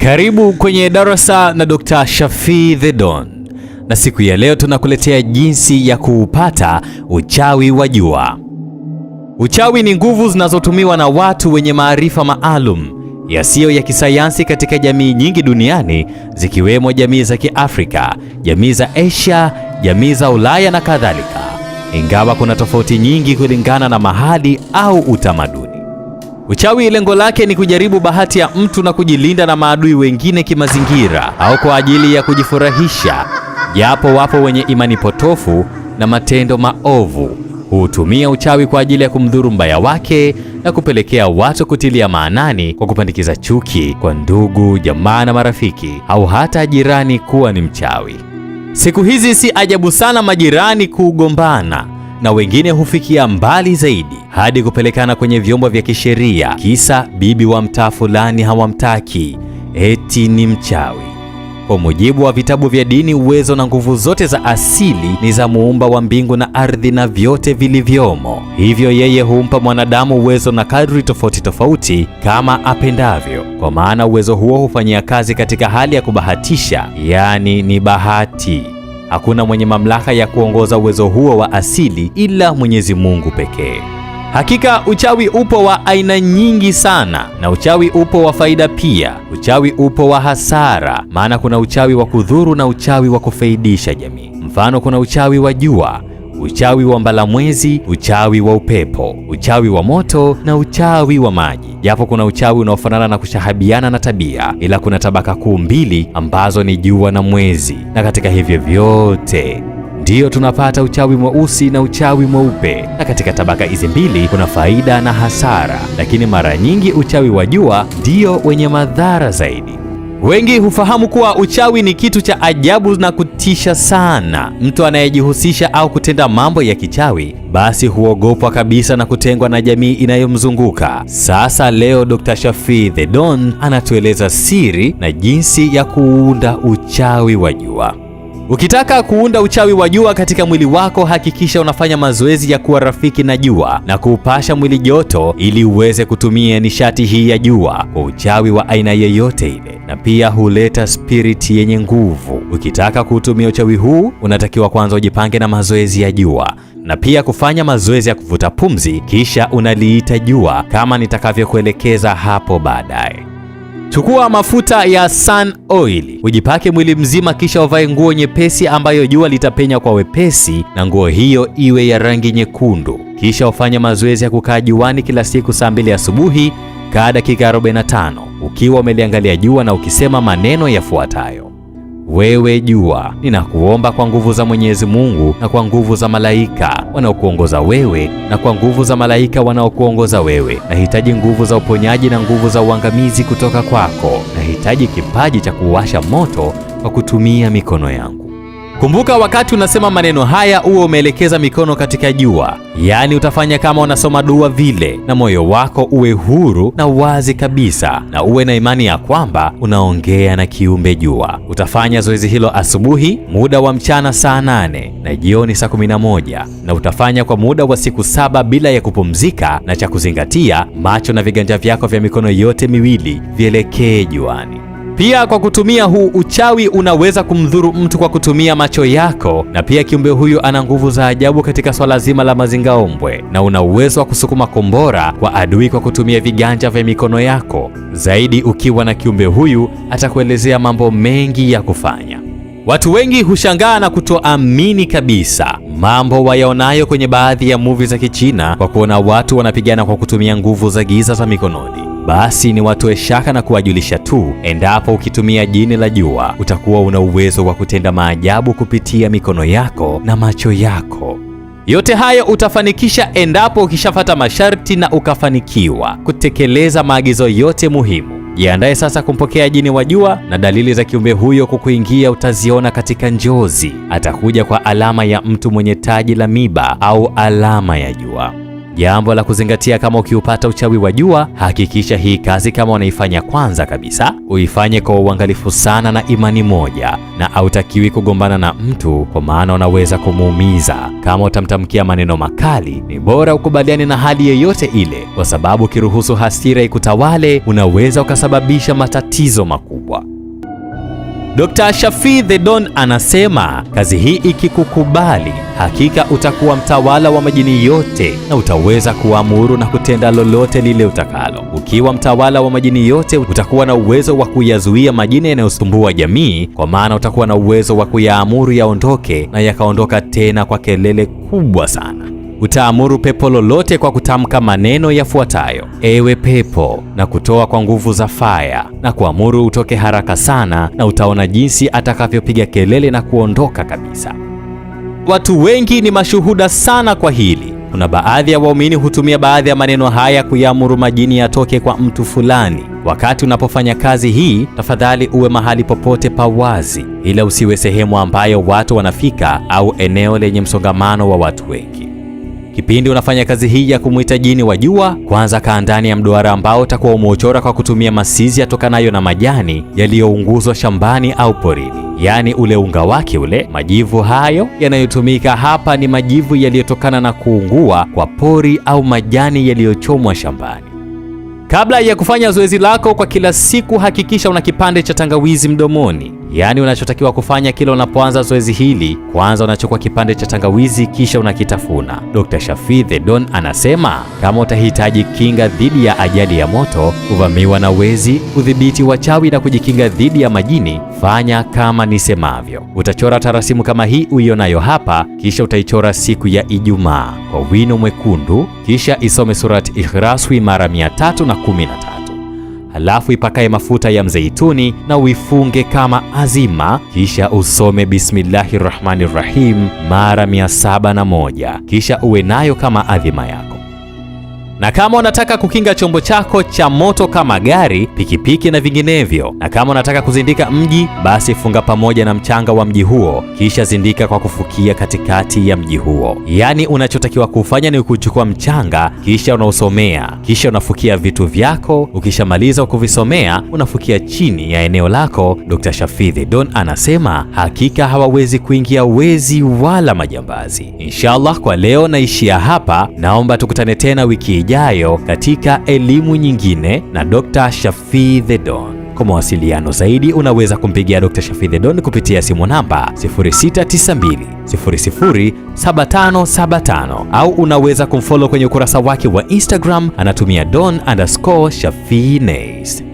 Karibu kwenye darasa na Dr. Shafii The Don. Na siku ya leo tunakuletea jinsi ya kuupata uchawi wa jua. Uchawi ni nguvu zinazotumiwa na watu wenye maarifa maalum yasiyo ya kisayansi katika jamii nyingi duniani, zikiwemo jamii za Kiafrika, jamii za Asia, jamii za Ulaya na kadhalika. Ingawa kuna tofauti nyingi kulingana na mahali au utamaduni. Uchawi lengo lake ni kujaribu bahati ya mtu na kujilinda na maadui wengine kimazingira au kwa ajili ya kujifurahisha. Japo wapo wenye imani potofu na matendo maovu hutumia uchawi kwa ajili ya kumdhuru mbaya wake na kupelekea watu kutilia maanani kwa kupandikiza chuki kwa ndugu, jamaa na marafiki au hata jirani kuwa ni mchawi. Siku hizi si ajabu sana majirani kugombana na wengine hufikia mbali zaidi hadi kupelekana kwenye vyombo vya kisheria kisa bibi wa mtaa fulani hawamtaki eti ni mchawi. Kwa mujibu wa vitabu vya dini, uwezo na nguvu zote za asili ni za Muumba wa mbingu na ardhi na vyote vilivyomo. Hivyo yeye humpa mwanadamu uwezo na kadri tofauti tofauti kama apendavyo. Kwa maana uwezo huo hufanyia kazi katika hali ya kubahatisha, yani ni bahati. Hakuna mwenye mamlaka ya kuongoza uwezo huo wa asili ila Mwenyezi Mungu pekee. Hakika uchawi upo wa aina nyingi sana, na uchawi upo wa faida pia. Uchawi upo wa hasara, maana kuna uchawi wa kudhuru na uchawi wa kufaidisha jamii. Mfano, kuna uchawi wa jua, uchawi wa mbalamwezi, uchawi wa upepo, uchawi wa moto na uchawi wa maji. Japo kuna uchawi unaofanana na kushahabiana na tabia, ila kuna tabaka kuu mbili ambazo ni jua na mwezi, na katika hivyo vyote ndiyo tunapata uchawi mweusi na uchawi mweupe. Na katika tabaka hizi mbili kuna faida na hasara, lakini mara nyingi uchawi wa jua ndio wenye madhara zaidi. Wengi hufahamu kuwa uchawi ni kitu cha ajabu na kutisha sana. Mtu anayejihusisha au kutenda mambo ya kichawi basi huogopwa kabisa na kutengwa na jamii inayomzunguka. Sasa leo Dr. Shafii The Don anatueleza siri na jinsi ya kuunda uchawi wa jua. Ukitaka kuunda uchawi wa jua katika mwili wako, hakikisha unafanya mazoezi ya kuwa rafiki na jua na kuupasha mwili joto ili uweze kutumia nishati hii ya jua kwa uchawi wa aina yoyote ile, na pia huleta spiriti yenye nguvu. Ukitaka kuutumia uchawi huu, unatakiwa kwanza ujipange na mazoezi ya jua na pia kufanya mazoezi ya kuvuta pumzi, kisha unaliita jua kama nitakavyokuelekeza hapo baadaye. Chukua mafuta ya sun oil, ujipake mwili mzima, kisha uvae nguo nyepesi ambayo jua litapenya kwa wepesi, na nguo hiyo iwe ya rangi nyekundu. Kisha ufanye mazoezi ya kukaa juani kila siku saa 2 asubuhi, kaa dakika 45 ukiwa umeliangalia jua na ukisema maneno yafuatayo: wewe jua, ninakuomba kwa nguvu za Mwenyezi Mungu na kwa nguvu za malaika wanaokuongoza wewe na kwa nguvu za malaika wanaokuongoza wewe, nahitaji nguvu za uponyaji na nguvu za uangamizi kutoka kwako. Nahitaji kipaji cha kuwasha moto kwa kutumia mikono yangu. Kumbuka, wakati unasema maneno haya uwe umeelekeza mikono katika jua, yaani utafanya kama unasoma dua vile, na moyo wako uwe huru na wazi kabisa, na uwe na imani ya kwamba unaongea na kiumbe jua. Utafanya zoezi hilo asubuhi muda wa mchana saa 8 na jioni saa 11, na utafanya kwa muda wa siku 7 bila ya kupumzika, na cha kuzingatia, macho na viganja vyako vya mikono yote miwili vielekee juani. Pia kwa kutumia huu uchawi unaweza kumdhuru mtu kwa kutumia macho yako, na pia kiumbe huyu ana nguvu za ajabu katika swala zima la mazingaombwe, na una uwezo wa kusukuma kombora kwa adui kwa kutumia viganja vya mikono yako. Zaidi, ukiwa na kiumbe huyu atakuelezea mambo mengi ya kufanya. Watu wengi hushangaa na kutoamini kabisa mambo wayaonayo kwenye baadhi ya movie za Kichina kwa kuona watu wanapigana kwa kutumia nguvu za giza za mikononi. Basi ni watoe shaka na kuwajulisha tu, endapo ukitumia jini la jua utakuwa una uwezo wa kutenda maajabu kupitia mikono yako na macho yako. Yote hayo utafanikisha endapo ukishafata masharti na ukafanikiwa kutekeleza maagizo yote muhimu. Jiandae sasa kumpokea jini wa jua, na dalili za kiumbe huyo kukuingia utaziona katika njozi. Atakuja kwa alama ya mtu mwenye taji la miba au alama ya jua. Jambo la kuzingatia kama ukiupata uchawi wa jua, hakikisha hii kazi kama unaifanya kwanza kabisa, uifanye kwa uangalifu sana na imani moja, na hautakiwi kugombana na mtu kwa maana unaweza kumuumiza. Kama utamtamkia maneno makali, ni bora ukubaliane na hali yoyote ile, kwa sababu ukiruhusu hasira ikutawale, unaweza ukasababisha matatizo makubwa. Dr. Shafii The Don anasema kazi hii ikikukubali, hakika utakuwa mtawala wa majini yote na utaweza kuamuru na kutenda lolote lile utakalo. Ukiwa mtawala wa majini yote, utakuwa na uwezo wa kuyazuia majini yanayosumbua jamii, kwa maana utakuwa na uwezo wa kuyaamuru yaondoke na yakaondoka tena kwa kelele kubwa sana. Utaamuru pepo lolote kwa kutamka maneno yafuatayo: ewe pepo, na kutoa kwa nguvu za faya na kuamuru utoke haraka sana, na utaona jinsi atakavyopiga kelele na kuondoka kabisa. Watu wengi ni mashuhuda sana kwa hili. Kuna baadhi ya waumini hutumia baadhi ya maneno haya kuyaamuru majini yatoke kwa mtu fulani. Wakati unapofanya kazi hii, tafadhali uwe mahali popote pa wazi, ila usiwe sehemu ambayo watu wanafika au eneo lenye msongamano wa watu wengi. Kipindi unafanya kazi hii ya kumuita jini wa jua, kwanza kaa ndani ya mduara ambao utakuwa umeuchora kwa kutumia masizi yatokanayo na majani yaliyounguzwa shambani au porini, yaani ule unga wake ule. Majivu hayo yanayotumika hapa ni majivu yaliyotokana na kuungua kwa pori au majani yaliyochomwa shambani. Kabla ya kufanya zoezi lako kwa kila siku, hakikisha una kipande cha tangawizi mdomoni. Yaani unachotakiwa kufanya kila unapoanza zoezi hili, kwanza unachukua kipande cha tangawizi kisha unakitafuna. Dr. Shafii The Don anasema kama utahitaji kinga dhidi ya ajali ya moto, kuvamiwa na wezi, kudhibiti wachawi na kujikinga dhidi ya majini, fanya kama nisemavyo. Utachora tarasimu kama hii uionayo hapa, kisha utaichora siku ya Ijumaa kwa wino mwekundu, kisha isome Surat Ikhraswi mara 313. Halafu ipakae mafuta ya mzeituni na uifunge kama azima, kisha usome Bismillahirrahmanirrahim mara 701, kisha uwe nayo kama adhima yako. Na kama unataka kukinga chombo chako cha moto kama gari, pikipiki na vinginevyo, na kama unataka kuzindika mji, basi funga pamoja na mchanga wa mji huo, kisha zindika kwa kufukia katikati ya mji huo. Yaani unachotakiwa kufanya ni kuchukua mchanga, kisha unausomea, kisha unafukia vitu vyako. Ukishamaliza kuvisomea, unafukia chini ya eneo lako. Dr. Shafii The Don anasema hakika hawawezi kuingia wezi wala majambazi. Inshallah kwa leo naishia hapa. Naomba tukutane tena wiki ijayo katika elimu nyingine na Dr. Shafii The Don. Kwa mawasiliano zaidi unaweza kumpigia Dr. Shafii The Don kupitia simu namba 0692007575 au unaweza kumfollow kwenye ukurasa wake wa Instagram, anatumia don_Shafii Nays.